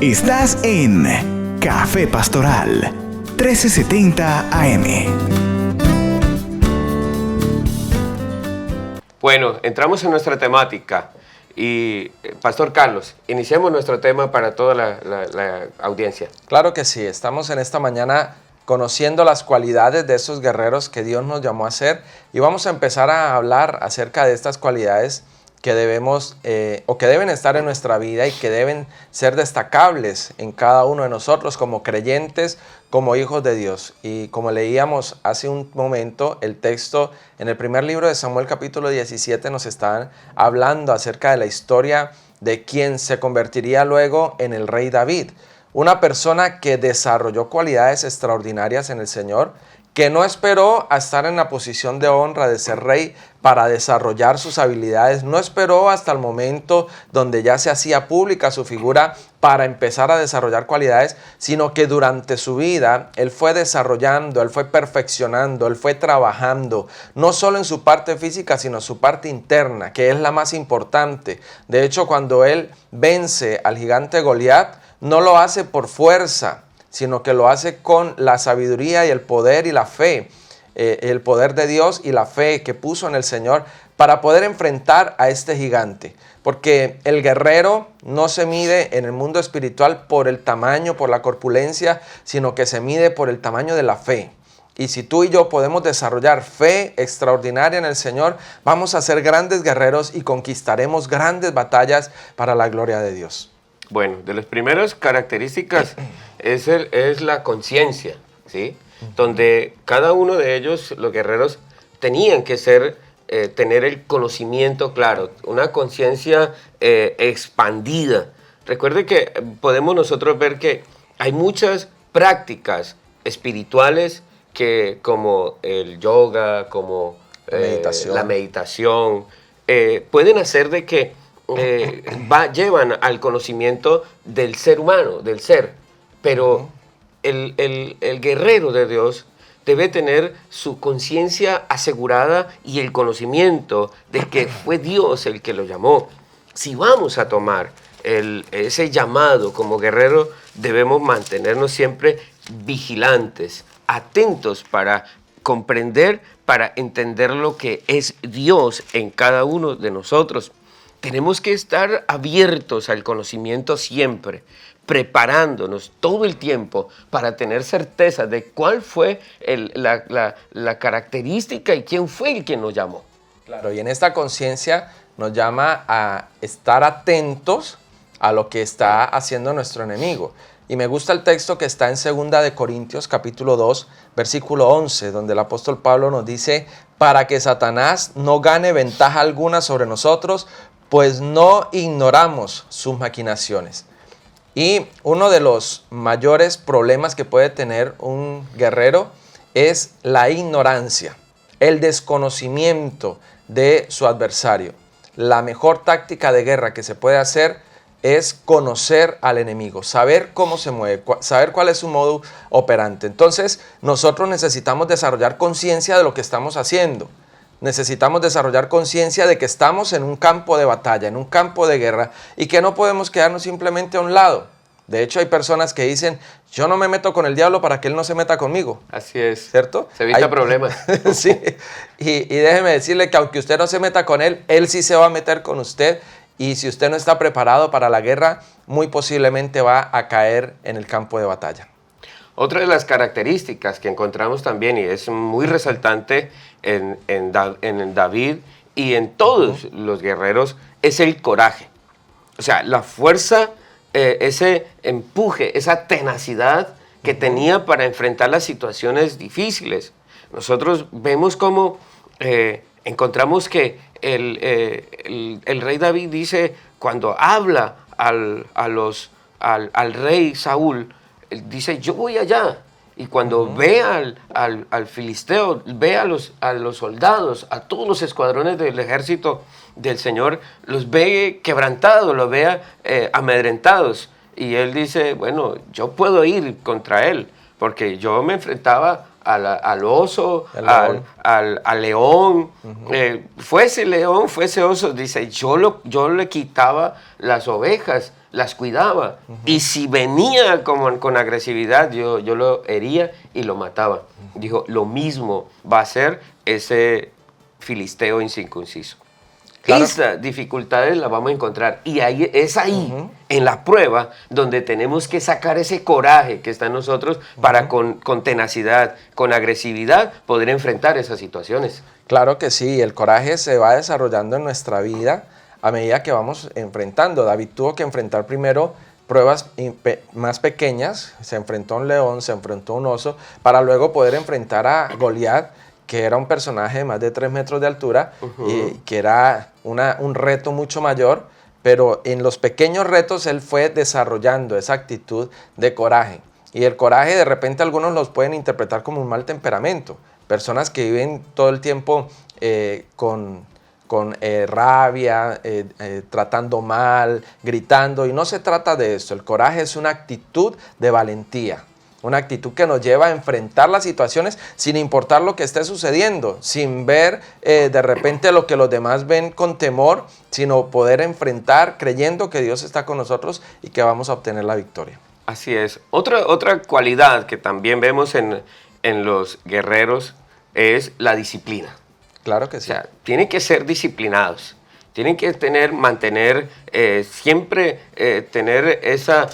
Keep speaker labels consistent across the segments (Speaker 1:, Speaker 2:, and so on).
Speaker 1: Estás en Café Pastoral 1370 AM.
Speaker 2: Bueno, entramos en nuestra temática y, Pastor Carlos, iniciemos nuestro tema para toda la audiencia.
Speaker 3: Claro que sí, estamos en esta mañana conociendo las cualidades de esos guerreros que Dios nos llamó a ser y vamos a empezar a hablar acerca de estas cualidades que debemos o que deben estar en nuestra vida y que deben ser destacables en cada uno de nosotros como creyentes, como hijos de Dios. Y como leíamos hace un momento, el texto en el primer libro de Samuel capítulo 17 nos está hablando acerca de la historia de quien se convertiría luego en el rey David. Una persona que desarrolló cualidades extraordinarias en el Señor, que no esperó a estar en la posición de honra de ser rey para desarrollar sus habilidades, no esperó hasta el momento donde ya se hacía pública su figura para empezar a desarrollar cualidades, sino que durante su vida él fue desarrollando, él fue perfeccionando, él fue trabajando, no solo en su parte física, sino en su parte interna, que es la más importante. De hecho, cuando él vence al gigante Goliat, no lo hace por fuerza, sino que lo hace con la sabiduría y el poder y la fe, el poder de Dios y la fe que puso en el Señor para poder enfrentar a este gigante. Porque el guerrero no se mide en el mundo espiritual por el tamaño, por la corpulencia, sino que se mide por el tamaño de la fe. Y si tú y yo podemos desarrollar fe extraordinaria en el Señor, vamos a ser grandes guerreros y conquistaremos grandes batallas para la gloria de Dios.
Speaker 2: Bueno, de las primeras características es la conciencia, ¿sí? Donde cada uno de ellos, los guerreros, tenían que tener el conocimiento claro, una conciencia expandida. Recuerde que podemos nosotros ver que hay muchas prácticas espirituales que, como el yoga, como la meditación, pueden hacer de que llevan al conocimiento del ser humano, del ser, pero el guerrero de Dios debe tener su conciencia asegurada y el conocimiento de que fue Dios el que lo llamó. Si vamos a tomar ese llamado como guerrero, debemos mantenernos siempre vigilantes, atentos para comprender, para entender lo que es Dios en cada uno de nosotros. Tenemos que estar abiertos al conocimiento siempre, preparándonos todo el tiempo para tener certeza de cuál fue la característica y quién fue el que nos llamó.
Speaker 3: Claro, y en esta conciencia nos llama a estar atentos a lo que está haciendo nuestro enemigo. Y me gusta el texto que está en 2 Corintios capítulo 2, versículo 11, donde el apóstol Pablo nos dice: para que Satanás no gane ventaja alguna sobre nosotros, pues no ignoramos sus maquinaciones. Y uno de los mayores problemas que puede tener un guerrero es la ignorancia, el desconocimiento de su adversario. La mejor táctica de guerra que se puede hacer es conocer al enemigo, saber cómo se mueve, saber cuál es su modo operante. Entonces, nosotros necesitamos desarrollar conciencia de lo que estamos haciendo. Necesitamos desarrollar conciencia de que estamos en un campo de batalla, en un campo de guerra, y que no podemos quedarnos simplemente a un lado. De hecho, hay personas que dicen: yo no me meto con el diablo para que él no se meta conmigo.
Speaker 2: Así es.
Speaker 3: ¿Cierto?
Speaker 2: Se evita problemas.
Speaker 3: Sí. Y déjeme decirle que aunque usted no se meta con él, él sí se va a meter con usted. Y si usted no está preparado para la guerra, muy posiblemente va a caer en el campo de batalla.
Speaker 2: Otra de las características que encontramos también, y es muy resaltante en David y en todos los guerreros, es el coraje. O sea, la fuerza, ese empuje, esa tenacidad que tenía para enfrentar las situaciones difíciles. Nosotros vemos cómo encontramos que el rey David dice, cuando habla al rey Saúl, dice: yo voy allá. Y cuando ve al filisteo, ve a los soldados, a todos los escuadrones del ejército del Señor, los ve quebrantados, los ve amedrentados. Y él dice: bueno, yo puedo ir contra él, porque yo me enfrentaba al oso, al león, fuese león, fuese oso. Dice: yo le quitaba las ovejas las cuidaba. Y si venía con agresividad, yo lo hería y lo mataba. Dijo, lo mismo va a ser ese filisteo incircunciso.
Speaker 3: Claro.
Speaker 2: Esas dificultades las vamos a encontrar. Y ahí, es ahí, en la prueba, donde tenemos que sacar ese coraje que está en nosotros para con tenacidad, con agresividad, poder enfrentar esas situaciones.
Speaker 3: Claro que sí, el coraje se va desarrollando en nuestra vida a medida que vamos enfrentando. David tuvo que enfrentar primero pruebas más pequeñas, se enfrentó a un león, se enfrentó a un oso, para luego poder enfrentar a Goliat, que era un personaje de más de 3 metros de altura, y que era un reto mucho mayor, pero en los pequeños retos él fue desarrollando esa actitud de coraje. Y el coraje de repente algunos los pueden interpretar como un mal temperamento, personas que viven todo el tiempo con rabia, tratando mal, gritando, y no se trata de eso. El coraje es una actitud de valentía, una actitud que nos lleva a enfrentar las situaciones sin importar lo que esté sucediendo, sin ver de repente lo que los demás ven con temor, sino poder enfrentar creyendo que Dios está con nosotros y que vamos a obtener la victoria.
Speaker 2: Así es. Otra cualidad que también vemos en los guerreros es la disciplina.
Speaker 3: Claro que sí.
Speaker 2: O sea, tienen que ser disciplinados. Tienen que mantener siempre tener esa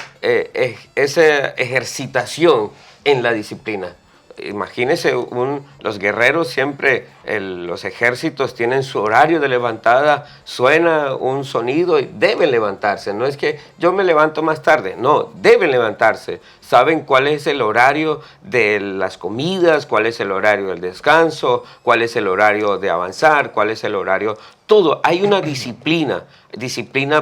Speaker 2: ejercitación en la disciplina. Imagínense, los guerreros siempre, los ejércitos tienen su horario de levantada, suena un sonido y deben levantarse. No es que yo me levanto más tarde, no, deben levantarse. Saben cuál es el horario de las comidas, cuál es el horario del descanso, cuál es el horario de avanzar, cuál es el horario... Todo, hay una disciplina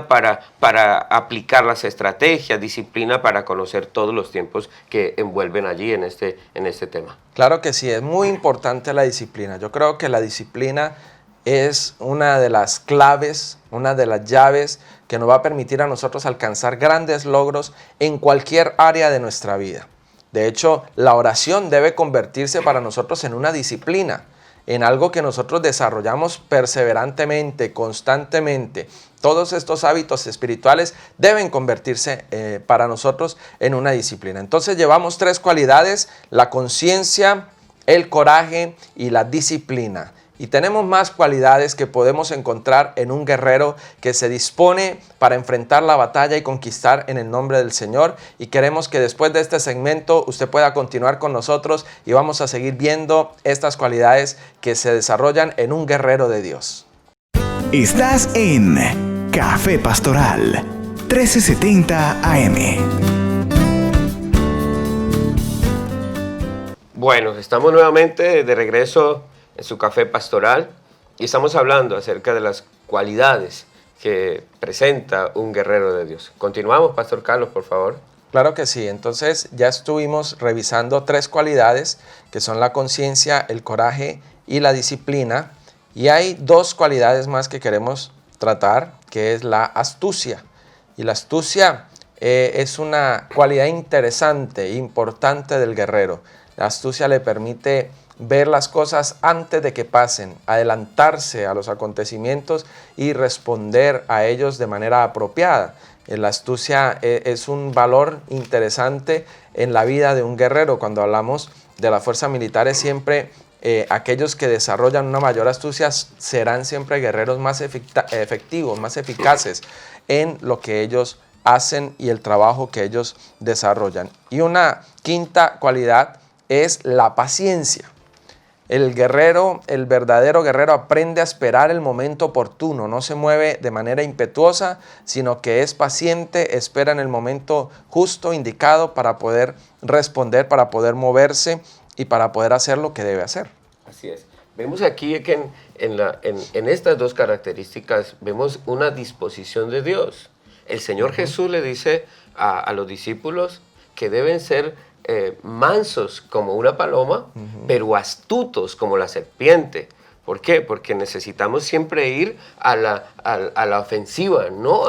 Speaker 2: para aplicar las estrategias, disciplina para conocer todos los tiempos que envuelven allí en este tema.
Speaker 3: Claro que sí, es muy importante la disciplina. Yo creo que la disciplina es una de las claves, una de las llaves que nos va a permitir a nosotros alcanzar grandes logros en cualquier área de nuestra vida. De hecho, la oración debe convertirse para nosotros en una disciplina, en algo que nosotros desarrollamos perseverantemente, constantemente. Todos estos hábitos espirituales deben convertirse para nosotros en una disciplina. Entonces llevamos 3 cualidades: la conciencia, el coraje y la disciplina. Y tenemos más cualidades que podemos encontrar en un guerrero que se dispone para enfrentar la batalla y conquistar en el nombre del Señor. Y queremos que después de este segmento usted pueda continuar con nosotros y vamos a seguir viendo estas cualidades que se desarrollan en un guerrero de Dios.
Speaker 1: Estás en Café Pastoral 1370 AM.
Speaker 2: Bueno, estamos nuevamente de regreso en su Café Pastoral y estamos hablando acerca de las cualidades que presenta un guerrero de Dios. Continuamos, Pastor Carlos, por favor.
Speaker 3: Claro que sí. Entonces ya estuvimos revisando 3 cualidades que son la conciencia, el coraje y la disciplina. Y hay 2 cualidades más que queremos tratar, que es la astucia. Y la astucia es una cualidad interesante, importante del guerrero. La astucia le permite ver las cosas antes de que pasen, adelantarse a los acontecimientos y responder a ellos de manera apropiada. La astucia es un valor interesante en la vida de un guerrero. Cuando hablamos de las fuerzas militares, siempre aquellos que desarrollan una mayor astucia serán siempre guerreros más efectivos, más eficaces en lo que ellos hacen y el trabajo que ellos desarrollan. Y una quinta cualidad es la paciencia. El guerrero, el verdadero guerrero, aprende a esperar el momento oportuno, no se mueve de manera impetuosa, sino que es paciente, espera en el momento justo, indicado, para poder responder, para poder moverse y para poder hacer lo que debe hacer.
Speaker 2: Así es. Vemos aquí que en estas 2 características vemos una disposición de Dios. El Señor Jesús le dice a los discípulos que deben ser mansos como una paloma, pero astutos como la serpiente. ¿Por qué? Porque necesitamos siempre ir a la ofensiva, ¿no?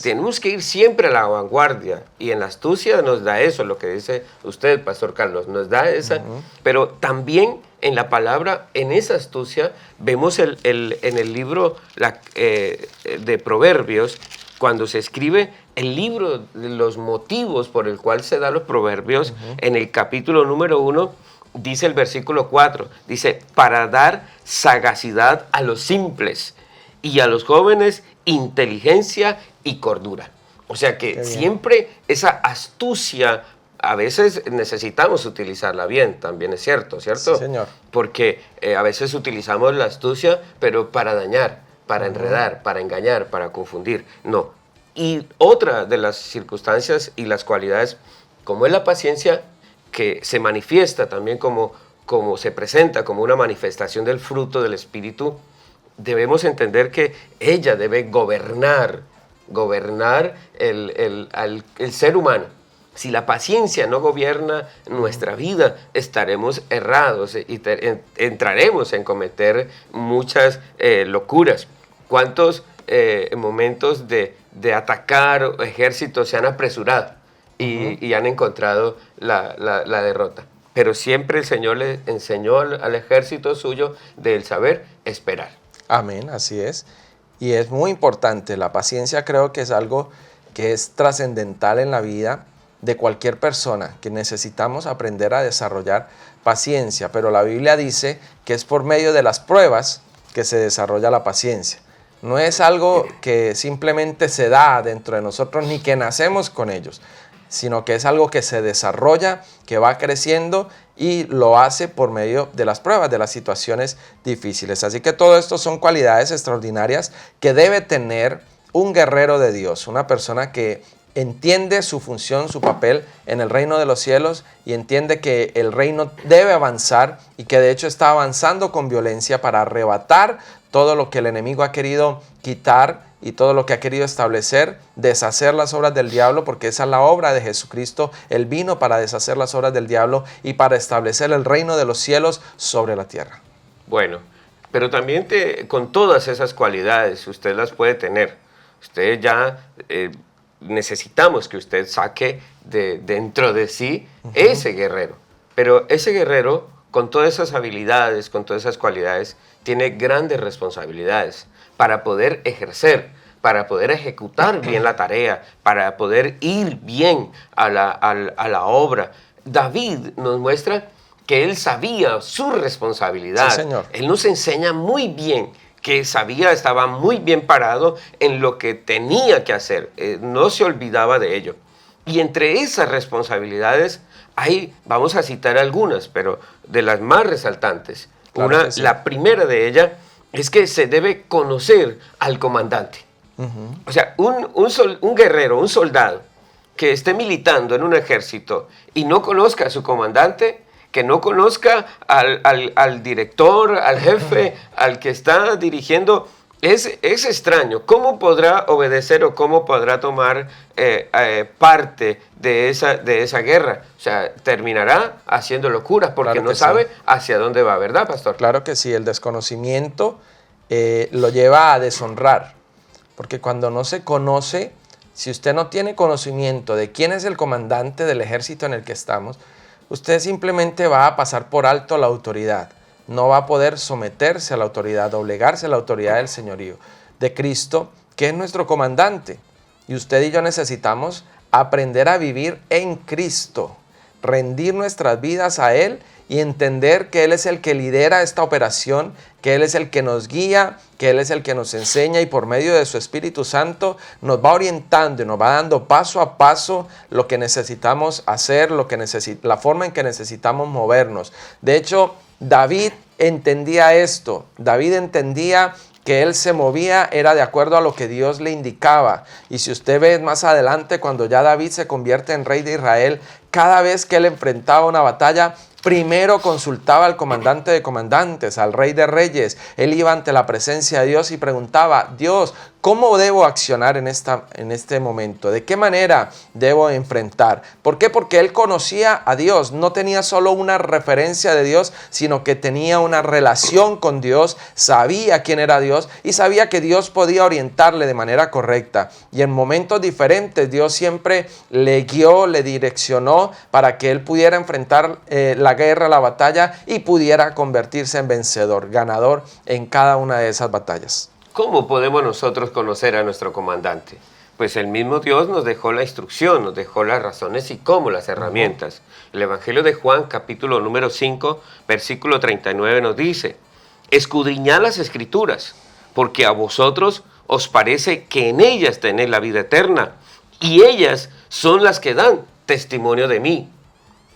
Speaker 2: Tenemos que ir siempre a la vanguardia. Y en la astucia nos da eso, lo que dice usted, Pastor Carlos, nos da esa. Pero también en la palabra, en esa astucia, vemos en el libro de Proverbios, cuando se escribe el libro de los motivos por el cual se da los proverbios, en el capítulo número 1, dice el versículo 4, dice, para dar sagacidad a los simples y a los jóvenes inteligencia y cordura. O sea que siempre esa astucia, a veces necesitamos utilizarla bien, también es cierto, ¿cierto?
Speaker 3: Sí, señor.
Speaker 2: Porque a veces utilizamos la astucia, pero para dañar, para enredar, para engañar, para confundir. No. Y otra de las circunstancias y las cualidades, como es la paciencia, que se manifiesta también como se presenta como una manifestación del fruto del Espíritu, debemos entender que ella debe gobernar el ser humano. Si la paciencia no gobierna nuestra vida, estaremos errados y entraremos en cometer muchas locuras. ¿Cuántos momentos de atacar ejércitos se han apresurado y han encontrado la derrota? Pero siempre el Señor le enseñó al ejército suyo del saber esperar.
Speaker 3: Amén, así es. Y es muy importante. La paciencia creo que es algo que es trascendental en la vida de cualquier persona, que necesitamos aprender a desarrollar paciencia. Pero la Biblia dice que es por medio de las pruebas que se desarrolla la paciencia. No es algo que simplemente se da dentro de nosotros ni que nacemos con ellos, sino que es algo que se desarrolla, que va creciendo y lo hace por medio de las pruebas, de las situaciones difíciles. Así que todo esto son cualidades extraordinarias que debe tener un guerrero de Dios, una persona que entiende su función, su papel en el reino de los cielos y entiende que el reino debe avanzar y que de hecho está avanzando con violencia para arrebatar todo lo que el enemigo ha querido quitar y todo lo que ha querido establecer, deshacer las obras del diablo, porque esa es la obra de Jesucristo. Él vino para deshacer las obras del diablo y para establecer el reino de los cielos sobre la tierra.
Speaker 2: Bueno, pero también con todas esas cualidades usted las puede tener. Usted ya necesitamos que usted saque dentro de sí ese guerrero. Pero ese guerrero, con todas esas habilidades, con todas esas cualidades, tiene grandes responsabilidades para poder ejercer, para poder ejecutar bien la tarea, para poder ir bien a la obra. David nos muestra que él sabía su responsabilidad.
Speaker 3: Sí, señor.
Speaker 2: Él nos enseña muy bien que estaba muy bien parado en lo que tenía que hacer. No se olvidaba de ello. Y entre esas responsabilidades, ahí vamos a citar algunas, pero de las más resaltantes.
Speaker 3: Claro que sí.
Speaker 2: La primera de ellas es que se debe conocer al comandante. O sea, un guerrero, un soldado que esté militando en un ejército y no conozca a su comandante, que no conozca al director, al jefe, al que está dirigiendo, es extraño. ¿Cómo podrá obedecer o cómo podrá tomar parte de esa guerra? O sea, terminará haciendo locuras porque
Speaker 3: Claro
Speaker 2: no
Speaker 3: que
Speaker 2: sabe
Speaker 3: sí.
Speaker 2: hacia dónde va, ¿verdad, pastor?
Speaker 3: Claro que sí, el desconocimiento lo lleva a deshonrar, porque cuando no se conoce, si usted no tiene conocimiento de quién es el comandante del ejército en el que estamos, usted simplemente va a pasar por alto la autoridad, no va a poder someterse a la autoridad, doblegarse a la autoridad del señorío de Cristo, que es nuestro comandante. Y usted y yo necesitamos aprender a vivir en Cristo, rendir nuestras vidas a Él y entender que Él es el que lidera esta operación, que Él es el que nos guía, que Él es el que nos enseña y por medio de su Espíritu Santo nos va orientando y nos va dando paso a paso lo que necesitamos hacer, la forma en que necesitamos movernos. De hecho, David entendía esto. David entendía que él se movía era de acuerdo a lo que Dios le indicaba. Y si usted ve más adelante, cuando ya David se convierte en rey de Israel, cada vez que él enfrentaba una batalla, primero consultaba al comandante de comandantes, al rey de reyes. Él iba ante la presencia de Dios y preguntaba: Dios, ¿cómo debo accionar en este momento? ¿De qué manera debo enfrentar? ¿Por qué? Porque él conocía a Dios. No tenía solo una referencia de Dios, sino que tenía una relación con Dios. Sabía quién era Dios y sabía que Dios podía orientarle de manera correcta. Y en momentos diferentes Dios siempre le guió, le direccionó para que él pudiera enfrentar la guerra, la batalla y pudiera convertirse en vencedor, ganador en cada una de esas batallas.
Speaker 2: ¿Cómo podemos nosotros conocer a nuestro comandante? pues el mismo Dios nos dejó la instrucción, nos dejó las razones y cómo las herramientas. El Evangelio de Juan, capítulo número 5, versículo 39 nos dice: escudriñad las Escrituras, porque a vosotros os parece que en ellas tenéis la vida eterna, y ellas son las que dan testimonio de mí.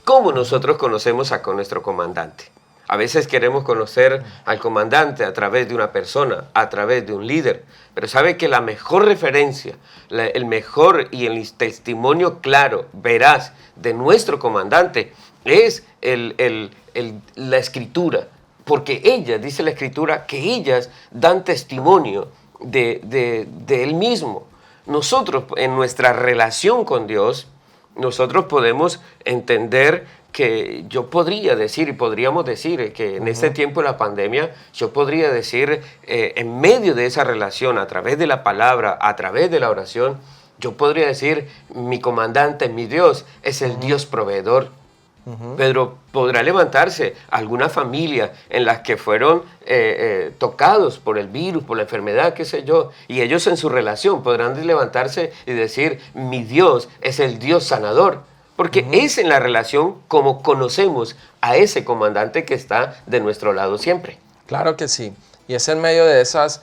Speaker 2: ¿Cómo nosotros conocemos a nuestro comandante? A veces queremos conocer al comandante a través de una persona, a través de un líder, pero sabe que la mejor referencia, el mejor y el testimonio claro, veraz de nuestro comandante es la Escritura, porque ellas, dice la Escritura, que ellas dan testimonio de Él mismo. Nosotros, en nuestra relación con Dios, nosotros podemos entender que yo podría decir y podríamos decir que en este tiempo de la pandemia, yo podría decir en medio de esa relación, a través de la palabra, a través de la oración, yo podría decir: mi comandante, mi Dios, es el Dios proveedor. Pero podrá levantarse alguna familia en las que fueron tocados por el virus, por la enfermedad, qué sé yo, y ellos en su relación podrán levantarse y decir: mi Dios es el Dios sanador, porque es en la relación como conocemos a ese comandante que está de nuestro lado siempre.
Speaker 3: Claro que sí, y es en medio de esas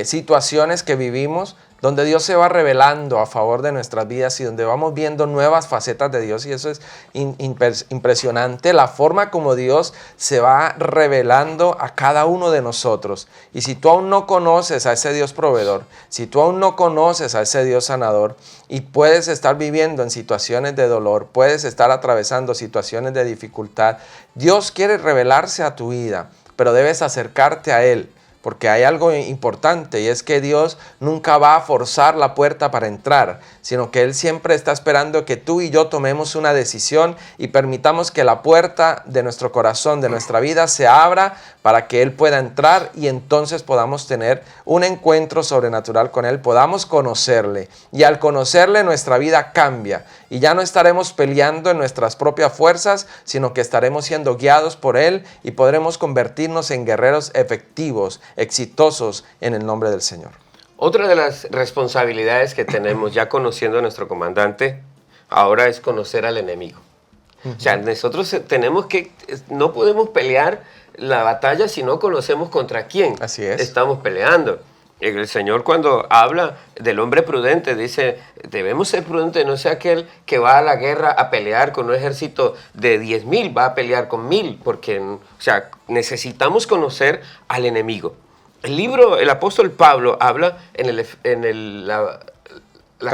Speaker 3: situaciones que vivimos donde Dios se va revelando a favor de nuestras vidas y donde vamos viendo nuevas facetas de Dios, y eso es impresionante, la forma como Dios se va revelando a cada uno de nosotros. Y si tú aún no conoces a ese Dios proveedor, si tú aún no conoces a ese Dios sanador, y puedes estar viviendo en situaciones de dolor, puedes estar atravesando situaciones de dificultad, Dios quiere revelarse a tu vida, pero debes acercarte a Él. Porque hay algo importante, y es que Dios nunca va a forzar la puerta para entrar, sino que Él siempre está esperando que tú y yo tomemos una decisión y permitamos que la puerta de nuestro corazón, de nuestra vida, se abra para que Él pueda entrar, y entonces podamos tener un encuentro sobrenatural con Él, podamos conocerle, y al conocerle nuestra vida cambia, y ya no estaremos peleando en nuestras propias fuerzas, sino que estaremos siendo guiados por Él y podremos convertirnos en guerreros efectivos, exitosos en el nombre del Señor.
Speaker 2: Otra de las responsabilidades que tenemos ya conociendo a nuestro comandante ahora es conocer al enemigo. O sea, nosotros no podemos pelear la batalla si no conocemos contra quién estamos peleando. El Señor, cuando habla del hombre prudente, dice: debemos ser prudentes, no sea aquel que va a la guerra a pelear con un ejército de 10,000, va a pelear con 1,000, porque, o sea, necesitamos conocer al enemigo. El apóstol Pablo habla en la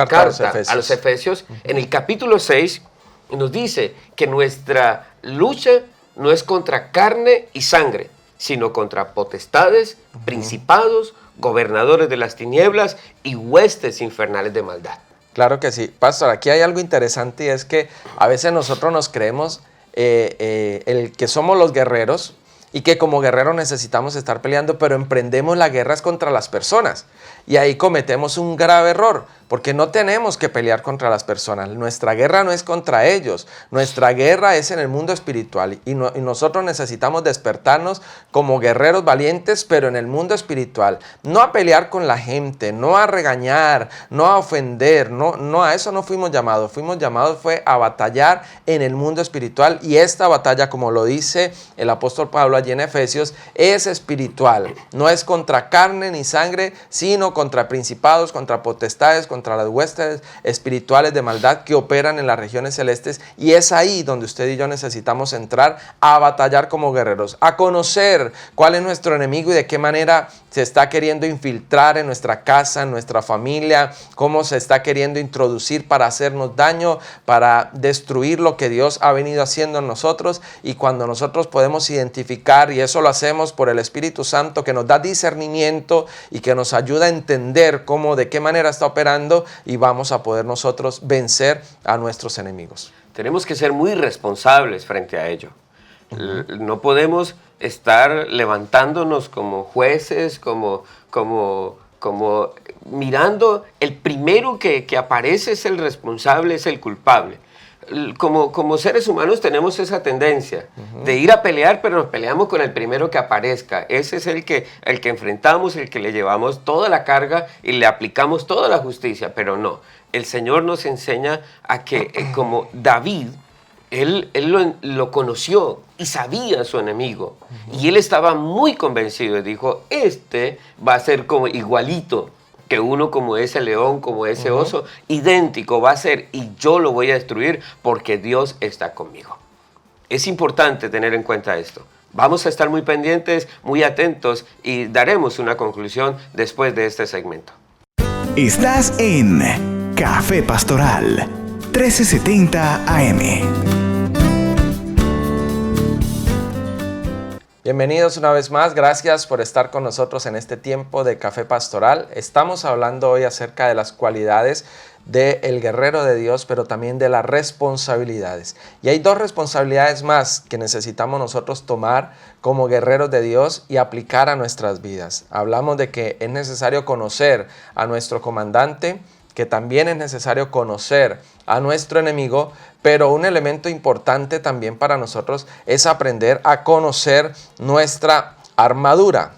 Speaker 2: carta a los Efesios, en el capítulo 6, y nos dice que nuestra lucha no es contra carne y sangre, sino contra potestades, principados, gobernadores de las tinieblas y huestes infernales de maldad.
Speaker 3: Claro que sí. Pastor, aquí hay algo interesante, y es que a veces nosotros nos creemos el que somos los guerreros, y que como guerreros necesitamos estar peleando, pero emprendemos las guerras contra las personas. Y ahí cometemos un grave error, porque no tenemos que pelear contra las personas. Nuestra guerra no es contra ellos, nuestra guerra es en el mundo espiritual, y nosotros necesitamos despertarnos como guerreros valientes, pero en el mundo espiritual. No a pelear con la gente, no a regañar, no a ofender, no a eso no fuimos llamados. Fue a batallar en el mundo espiritual, y esta batalla, como lo dice el apóstol Pablo allí en Efesios, es espiritual. No es contra carne ni sangre, sino contra principados, contra potestades, contra las huestes espirituales de maldad que operan en las regiones celestes, y es ahí donde usted y yo necesitamos entrar a batallar como guerreros, a conocer cuál es nuestro enemigo y de qué manera se está queriendo infiltrar en nuestra casa, en nuestra familia, cómo se está queriendo introducir para hacernos daño, para destruir lo que Dios ha venido haciendo en nosotros. Y cuando nosotros podemos identificar, y eso lo hacemos por el Espíritu Santo, que nos da discernimiento y que nos ayuda a entender cómo, de qué manera está operando, y vamos a poder nosotros vencer a nuestros enemigos.
Speaker 2: Tenemos que ser muy responsables frente a ello. No podemos estar levantándonos como jueces, como mirando el primero que aparece es el responsable, es el culpable. como seres humanos tenemos esa tendencia de ir a pelear, pero nos peleamos con el primero que aparezca. Ese es el que enfrentamos, el que le llevamos toda la carga y le aplicamos toda la justicia, pero no. El Señor nos enseña a que, como David, él lo conoció y sabía a su enemigo. Y él estaba muy convencido y dijo, este va a ser como igualito que uno, como ese león, como ese oso, idéntico va a ser, y yo lo voy a destruir porque Dios está conmigo. Es importante tener en cuenta esto. Vamos a estar muy pendientes, muy atentos, y daremos una conclusión después de este segmento.
Speaker 1: Estás en Café Pastoral 1370 AM.
Speaker 3: Bienvenidos una vez más, gracias por estar con nosotros en este tiempo de Café Pastoral. Estamos hablando hoy acerca de las cualidades del guerrero de Dios, pero también de las responsabilidades. Y hay dos responsabilidades más que necesitamos nosotros tomar como guerreros de Dios y aplicar a nuestras vidas. Hablamos de que es necesario conocer a nuestro comandante, que también es necesario conocer a nuestro enemigo, pero un elemento importante también para nosotros es aprender a conocer nuestra armadura.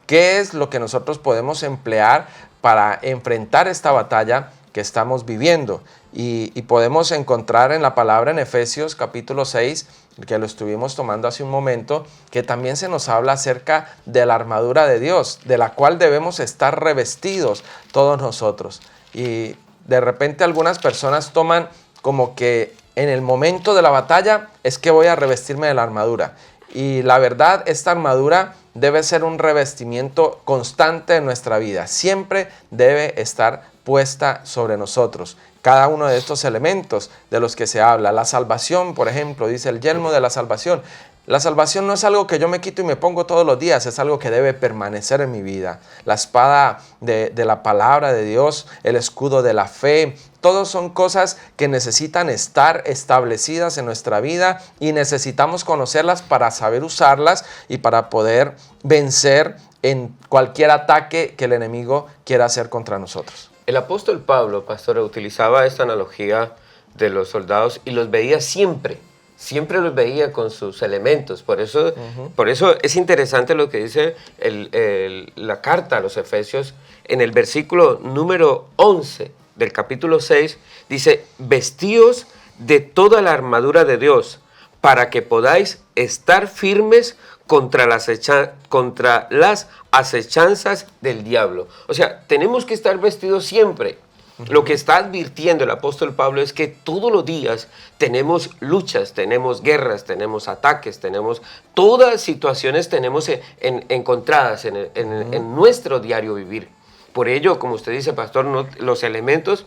Speaker 3: ¿Qué es lo que nosotros podemos emplear para enfrentar esta batalla que estamos viviendo? Y podemos encontrar en la palabra en Efesios capítulo 6, que lo estuvimos tomando hace un momento, que también se nos habla acerca de la armadura de Dios, de la cual debemos estar revestidos todos nosotros. Y de repente algunas personas toman como que en el momento de la batalla es que voy a revestirme de la armadura. Y la verdad, esta armadura debe ser un revestimiento constante en nuestra vida. Siempre debe estar puesta sobre nosotros. Cada uno de estos elementos de los que se habla. La salvación, por ejemplo, dice el yelmo de la salvación. La salvación no es algo que yo me quito y me pongo todos los días, es algo que debe permanecer en mi vida. La espada de la palabra de Dios, el escudo de la fe, todos son cosas que necesitan estar establecidas en nuestra vida y necesitamos conocerlas para saber usarlas y para poder vencer en cualquier ataque que el enemigo quiera hacer contra nosotros.
Speaker 2: El apóstol Pablo, pastor, utilizaba esta analogía de los soldados y los veía siempre los veía con sus elementos. Por eso es interesante lo que dice la carta a los Efesios en el versículo número 11 del capítulo 6. Dice, vestíos de toda la armadura de Dios para que podáis estar firmes contra las acechanzas del diablo. O sea, tenemos que estar vestidos siempre. Lo que está advirtiendo el apóstol Pablo es que todos los días tenemos luchas, tenemos guerras, tenemos ataques, tenemos todas situaciones tenemos encontradas en nuestro diario vivir. Por ello, como usted dice, pastor, los elementos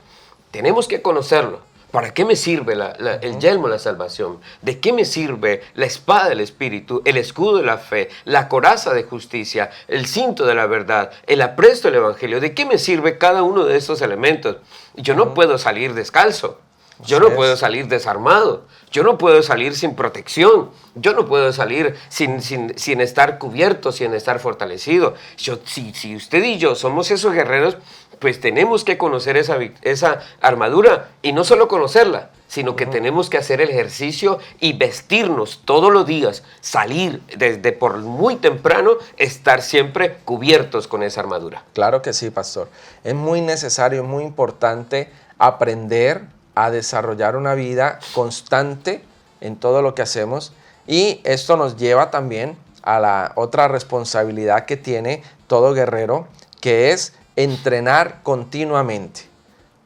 Speaker 2: tenemos que conocerlo. ¿Para qué me sirve el yelmo de la salvación? ¿De qué me sirve la espada del Espíritu, el escudo de la fe, la coraza de justicia, el cinto de la verdad, el apresto del Evangelio? ¿De qué me sirve cada uno de estos elementos? Yo no puedo salir descalzo. Yo no puedo salir desarmado. Yo no puedo salir sin protección. Yo no puedo salir sin estar cubierto, sin estar fortalecido. Si usted y yo somos esos guerreros, pues tenemos que conocer esa armadura y no solo conocerla, sino que tenemos que hacer el ejercicio y vestirnos todos los días, salir desde por muy temprano, estar siempre cubiertos con esa armadura.
Speaker 3: Claro que sí, pastor. Es muy necesario, muy importante aprender a desarrollar una vida constante en todo lo que hacemos, y esto nos lleva también a la otra responsabilidad que tiene todo guerrero, que es entrenar continuamente.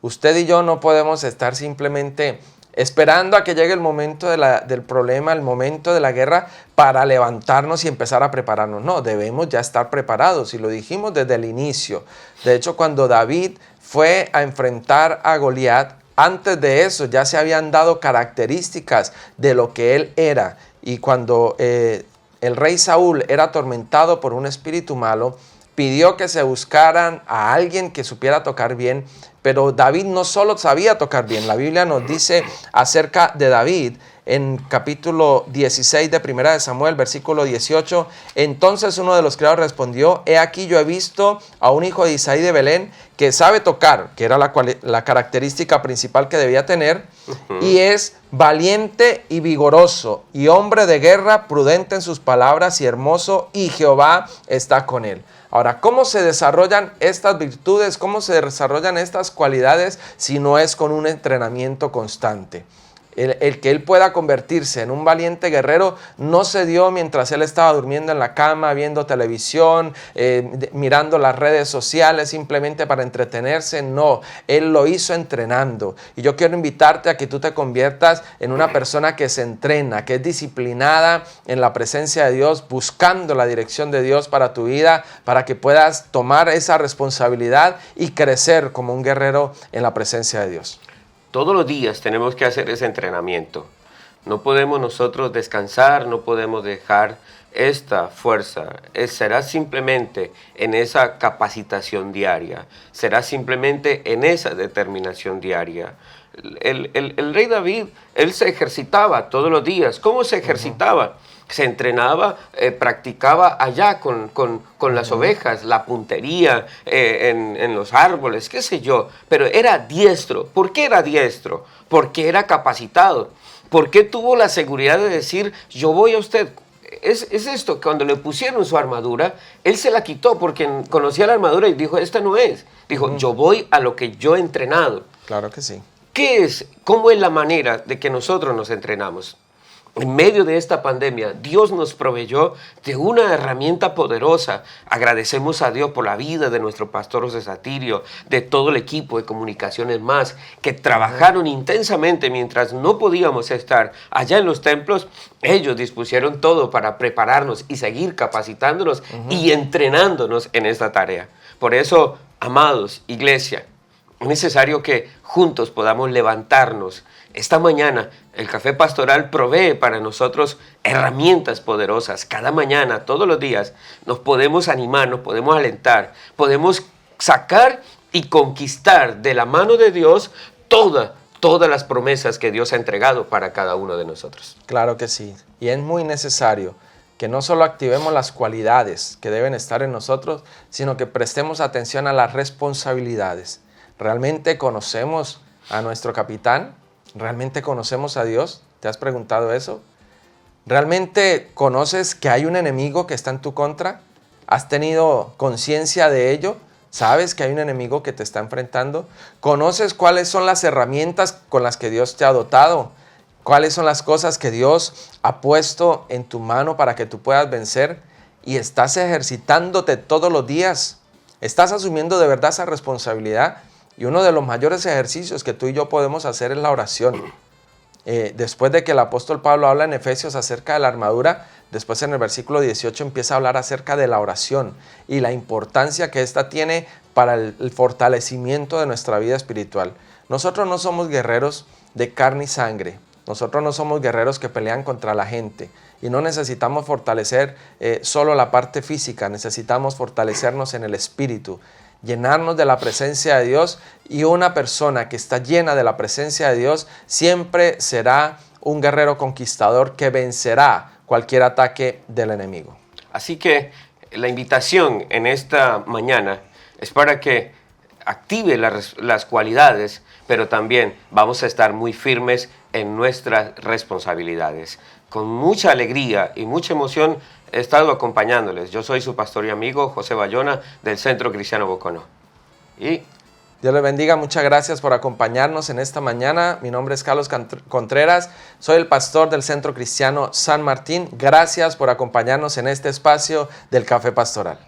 Speaker 3: Usted y yo no podemos estar simplemente esperando a que llegue el momento del problema, el momento de la guerra, para levantarnos y empezar a prepararnos. No, debemos ya estar preparados, y lo dijimos desde el inicio. De hecho, cuando David fue a enfrentar a Goliat, antes de eso ya se habían dado características de lo que él era. Y cuando el rey Saúl era atormentado por un espíritu malo, pidió que se buscaran a alguien que supiera tocar bien, Pero David no solo sabía tocar bien, la Biblia nos dice acerca de David en capítulo 16 de Primera de Samuel, versículo 18. Entonces uno de los criados respondió: he aquí yo he visto a un hijo de Isaí de Belén que sabe tocar, que era la característica principal que debía tener, y es valiente y vigoroso, y hombre de guerra, prudente en sus palabras y hermoso, y Jehová está con él. Ahora, ¿cómo se desarrollan estas virtudes? ¿Cómo se desarrollan estas cualidades si no es con un entrenamiento constante? El que él pueda convertirse en un valiente guerrero no se dio mientras él estaba durmiendo en la cama, viendo televisión, mirando las redes sociales simplemente para entretenerse. No, él lo hizo entrenando. Y yo quiero invitarte a que tú te conviertas en una persona que se entrena, que es disciplinada en la presencia de Dios, buscando la dirección de Dios para tu vida, para que puedas tomar esa responsabilidad y crecer como un guerrero en la presencia de Dios.
Speaker 2: Todos los días tenemos que hacer ese entrenamiento. No podemos nosotros descansar, no podemos dejar esta fuerza. Será simplemente en esa capacitación diaria, será simplemente en esa determinación diaria. El rey David, él se ejercitaba todos los días. ¿Cómo se ejercitaba? Se entrenaba, practicaba allá con las ovejas, la puntería en los árboles, qué sé yo, pero era diestro. ¿Por qué era diestro? Porque era capacitado. ¿Por qué tuvo la seguridad de decir, yo voy a usted? Es esto, cuando le pusieron su armadura, él se la quitó porque conocía la armadura y dijo, esta no es. Dijo, yo voy a lo que yo he entrenado.
Speaker 3: Claro que sí.
Speaker 2: ¿Cómo es la manera de que nosotros nos entrenamos? En medio de esta pandemia, Dios nos proveyó de una herramienta poderosa. Agradecemos a Dios por la vida de nuestro pastor José Satirio, de todo el equipo de Comunicaciones Más, que trabajaron intensamente mientras no podíamos estar allá en los templos. Ellos dispusieron todo para prepararnos y seguir capacitándonos y entrenándonos en esta tarea. Por eso, amados, iglesia, es necesario que juntos podamos levantarnos. Esta mañana el Café Pastoral provee para nosotros herramientas poderosas. Cada mañana, todos los días, nos podemos animar, nos podemos alentar, podemos sacar y conquistar de la mano de Dios todas las promesas que Dios ha entregado para cada uno de nosotros.
Speaker 3: Claro que sí. Y es muy necesario que no solo activemos las cualidades que deben estar en nosotros, sino que prestemos atención a las responsabilidades. ¿Realmente conocemos a nuestro capitán? ¿Realmente conocemos a Dios? ¿Te has preguntado eso? ¿Realmente conoces que hay un enemigo que está en tu contra? ¿Has tenido conciencia de ello? ¿Sabes que hay un enemigo que te está enfrentando? ¿Conoces cuáles son las herramientas con las que Dios te ha dotado? ¿Cuáles son las cosas que Dios ha puesto en tu mano para que tú puedas vencer? ¿Y estás ejercitándote todos los días? ¿Estás asumiendo de verdad esa responsabilidad? Y uno de los mayores ejercicios que tú y yo podemos hacer es la oración. Después de que el apóstol Pablo habla en Efesios acerca de la armadura, después en el versículo 18 empieza a hablar acerca de la oración y la importancia que esta tiene para el fortalecimiento de nuestra vida espiritual. Nosotros no somos guerreros de carne y sangre. Nosotros no somos guerreros que pelean contra la gente y no necesitamos fortalecer solo la parte física, necesitamos fortalecernos en el espíritu, llenarnos de la presencia de Dios, y una persona que está llena de la presencia de Dios siempre será un guerrero conquistador que vencerá cualquier ataque del enemigo.
Speaker 2: Así que la invitación en esta mañana es para que active las cualidades, pero también vamos a estar muy firmes en nuestras responsabilidades. Con mucha alegría y mucha emoción he estado acompañándoles. Yo soy su pastor y amigo José Bayona del Centro Cristiano Boconó. Y
Speaker 3: Dios les bendiga, muchas gracias por acompañarnos en esta mañana. Mi nombre es Carlos Contreras, soy el pastor del Centro Cristiano San Martín. Gracias por acompañarnos en este espacio del Café Pastoral.